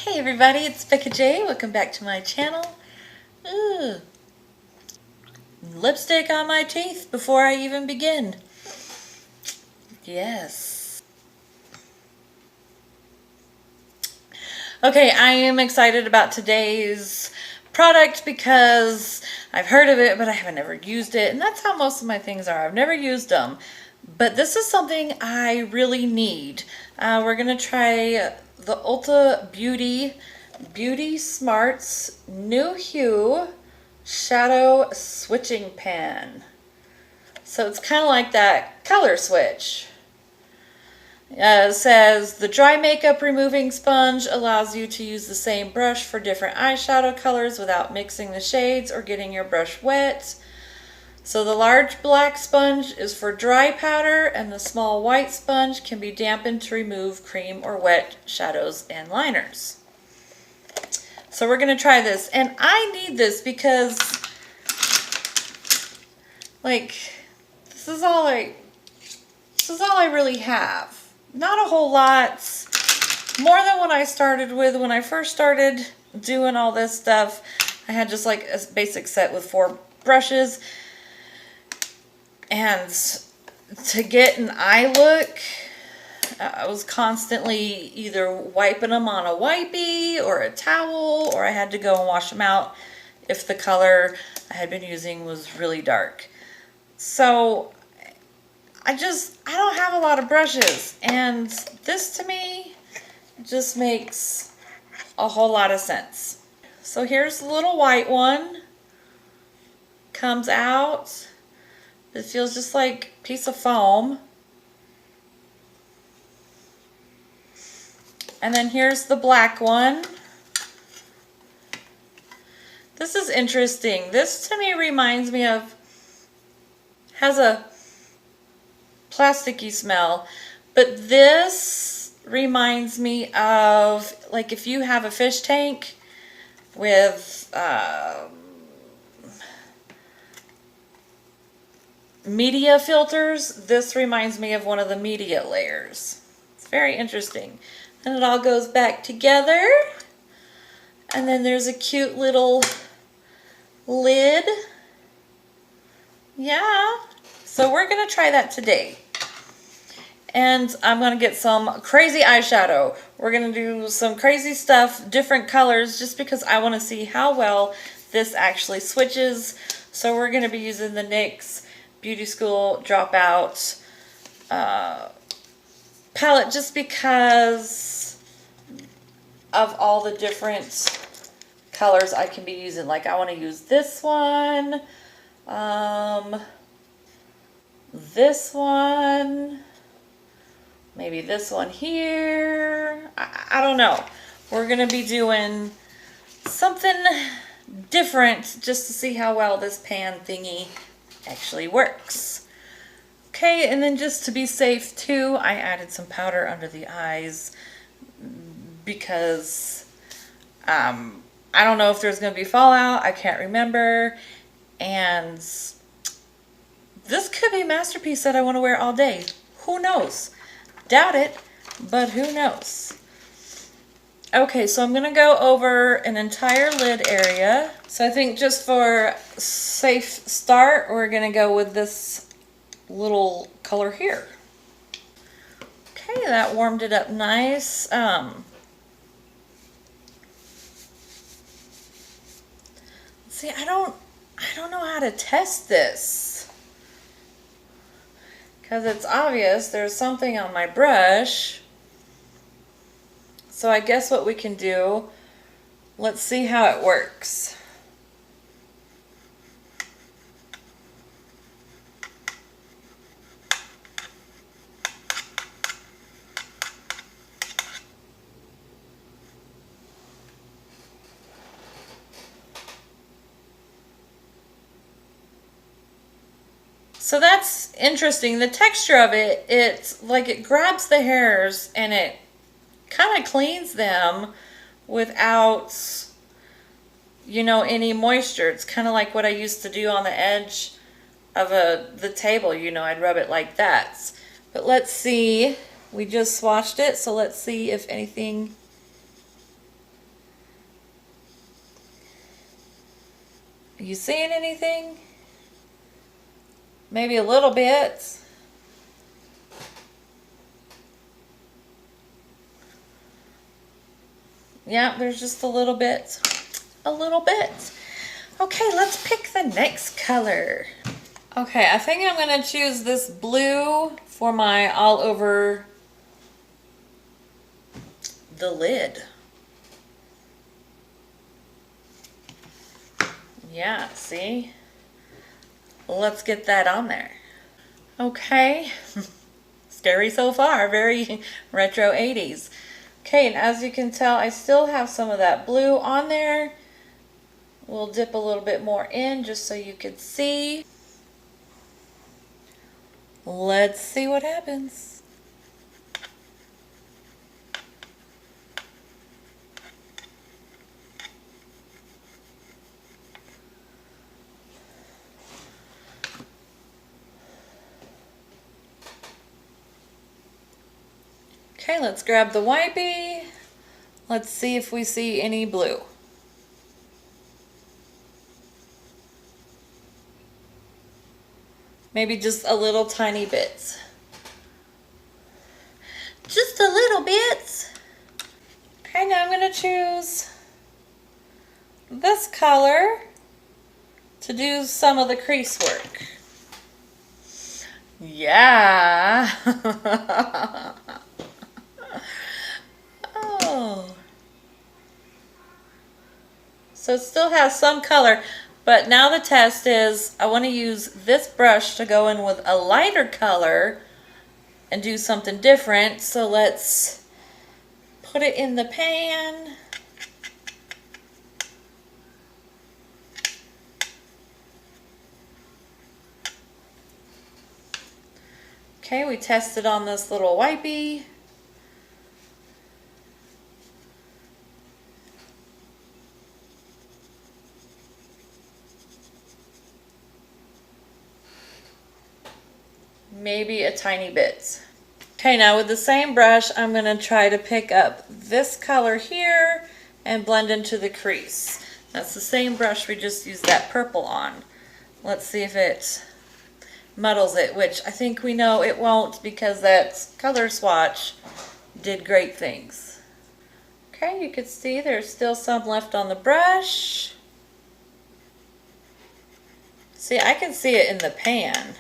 Hey everybody, it's Becca J. Welcome back to my channel. Ooh. Lipstick on my teeth before I even begin. Yes. Okay, I am excited about today's product because I've heard of it, but I haven't ever used it, and that's how most of my things are. I've never used them, but this is something I really need. We're gonna try the Ulta Beauty Smarts new Hue Shadow Switching Pan. So it's kind of like that color switch. It says the dry makeup removing sponge allows you to use the same brush for different eyeshadow colors without mixing the shades or getting your brush wet. So the large black sponge is for dry powder, and the small white sponge can be dampened to remove cream or wet shadows and liners. So we're going to try this, and I need this because, like, this is all I really have. Not a whole lot, more than what I started with. When I first started doing all this stuff, I had just like a basic set with 4 brushes. And to get an eye look, I was constantly either wiping them on a wipey or a towel, or I had to go and wash them out if the color I had been using was really dark. So I don't have a lot of brushes, and this to me just makes a whole lot of sense. So here's the little white one. Comes out. It feels just like a piece of foam. And then here's the black one. This is interesting. This to me reminds me of, has a plasticky smell, but this reminds me of, like, if you have a fish tank with media filters, this reminds me of one of the media layers. It's very interesting. And it all goes back together, and then there's a cute little lid. Yeah, so we're gonna try that today. And I'm gonna get some crazy eyeshadow. We're gonna do some crazy stuff, different colors, just because I want to see how well this actually switches. So we're gonna be using the NYX Beauty School Dropout palette, just because of all the different colors I can be using. Like, I want to use this one, this one, maybe this one here. I don't know. We're going to be doing something different just to see how well this pan thingy actually works. Okay, and then just to be safe too, I added some powder under the eyes because I don't know if there's going to be fallout. I can't remember. And this could be a masterpiece that I want to wear all day. Who knows? Doubt it, but who knows? Okay, so I'm going to go over an entire lid area. So I think just for safe start, we're going to go with this little color here. Okay, that warmed it up nice. See, I don't know how to test this, because it's obvious there's something on my brush. So I guess what we can do, let's see how it works. So that's interesting. The texture of it, it's like it grabs the hairs and it kind of cleans them without, you know, any moisture. It's kind of like what I used to do on the edge of the table. You know, I'd rub it like that. But let's see. We just swatched it, so let's see if anything Are you seeing anything? Maybe a little bit. Yeah, there's just a little bit. A little bit. Okay, let's pick the next color. Okay, I think I'm going to choose this blue for my all over the lid. Yeah, see? Let's get that on there. Okay, scary so far, very retro 80s. Okay, and as you can tell, I still have some of that blue on there. We'll dip a little bit more in just so you can see. Let's see what happens. Okay, let's grab the wipey. Let's see if we see any blue. Maybe just a little tiny bit. Just a little bit. Okay, now I'm going to choose this color to do some of the crease work. Yeah. Oh. So it still has some color, but now the test is I want to use this brush to go in with a lighter color and do something different. So let's put it in the pan. Okay, we tested on this little wipey. Maybe a tiny bit. Okay, now with the same brush, I'm going to try to pick up this color here and blend into the crease. That's the same brush we just used that purple on. Let's see if it muddles it, which I think we know it won't because that color swatch did great things. Okay, you can see there's still some left on the brush. See, I can see it in the pan.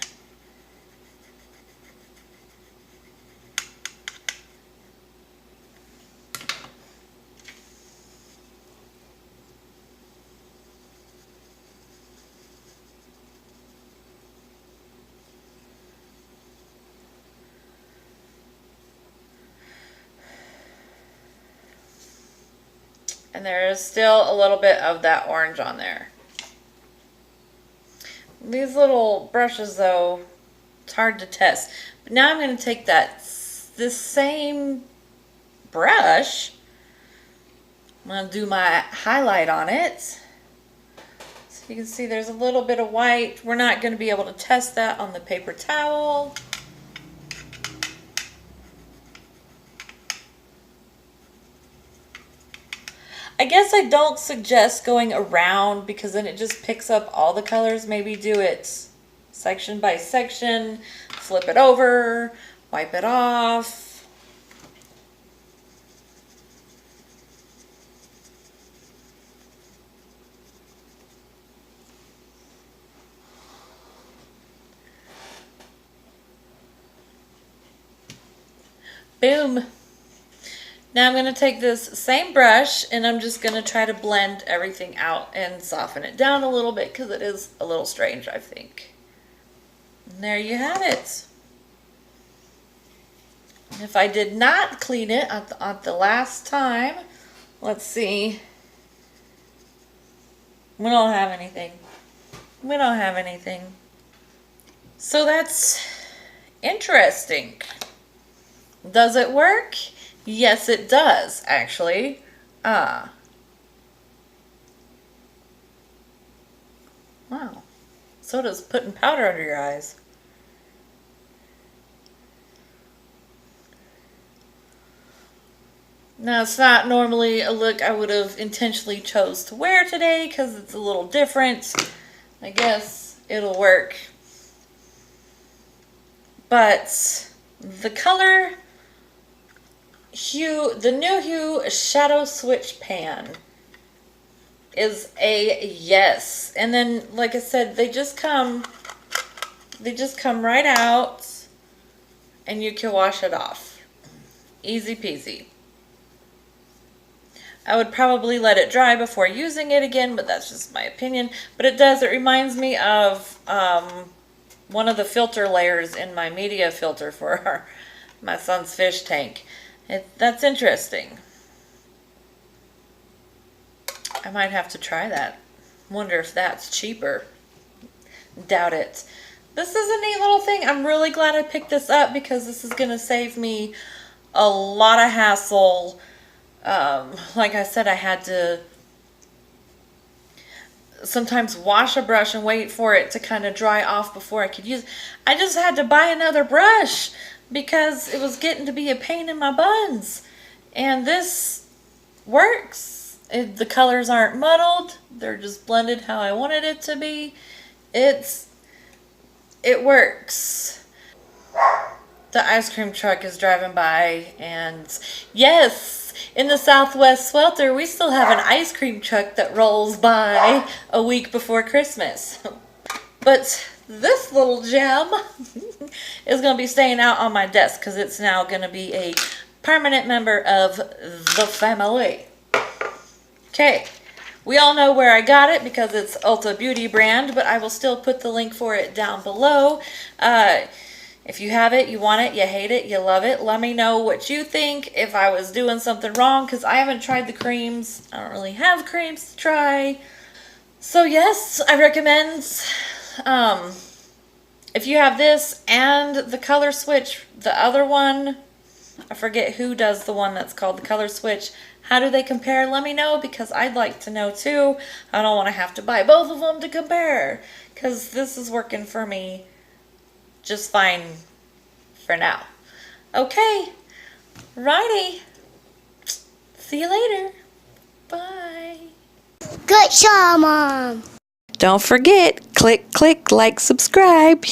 And there is still a little bit of that orange on there. These little brushes though, it's hard to test. But now I'm going to take this same brush. I'm going to do my highlight on it. So you can see there's a little bit of white. We're not going to be able to test that on the paper towel. I guess I don't suggest going around because then it just picks up all the colors. Maybe do it section by section, flip it over, wipe it off. Boom. Now I'm going to take this same brush and I'm just going to try to blend everything out and soften it down a little bit because it is a little strange, I think. And there you have it. And if I did not clean it at the last time, let's see. We don't have anything. We don't have anything. So that's interesting. Does it work? Yes, it does, actually. Wow. So does putting powder under your eyes. Now, it's not normally a look I would have intentionally chose to wear today because it's a little different. I guess it'll work. But the color Hue, the new Hue Shadow Switch Pan is a yes. And then, like I said, they just come right out and you can wash it off. Easy peasy. I would probably let it dry before using it again, but that's just my opinion. But it does, it reminds me of one of the filter layers in my media filter for my son's fish tank. That's interesting. I might have to try that. Wonder if that's cheaper. Doubt it. This is a neat little thing. I'm really glad I picked this up because this is going to save me a lot of hassle. Like I said, I had to sometimes wash a brush and wait for it to kind of dry off before I could use it. I just had to buy another brush because it was getting to be a pain in my buns. And this works. The colors aren't muddled. They're just blended how I wanted it to be. It works. The ice cream truck is driving by, and yes, in the Southwest Swelter, we still have an ice cream truck that rolls by a week before Christmas. But this little gem is going to be staying out on my desk because it's now going to be a permanent member of the family. Okay, we all know where I got it because it's Ulta Beauty brand, but I will still put the link for it down below. If you have it, you want it, you hate it, you love it, let me know what you think, if I was doing something wrong, because I haven't tried the creams. I don't really have creams to try. So yes, I recommend, if you have this and the color switch, the other one, I forget who does the one that's called the color switch. How do they compare? Let me know because I'd like to know too. I don't want to have to buy both of them to compare because this is working for me just fine for now. Okay, righty. See you later. Bye. Good job, Mom. Don't forget, click, like, subscribe.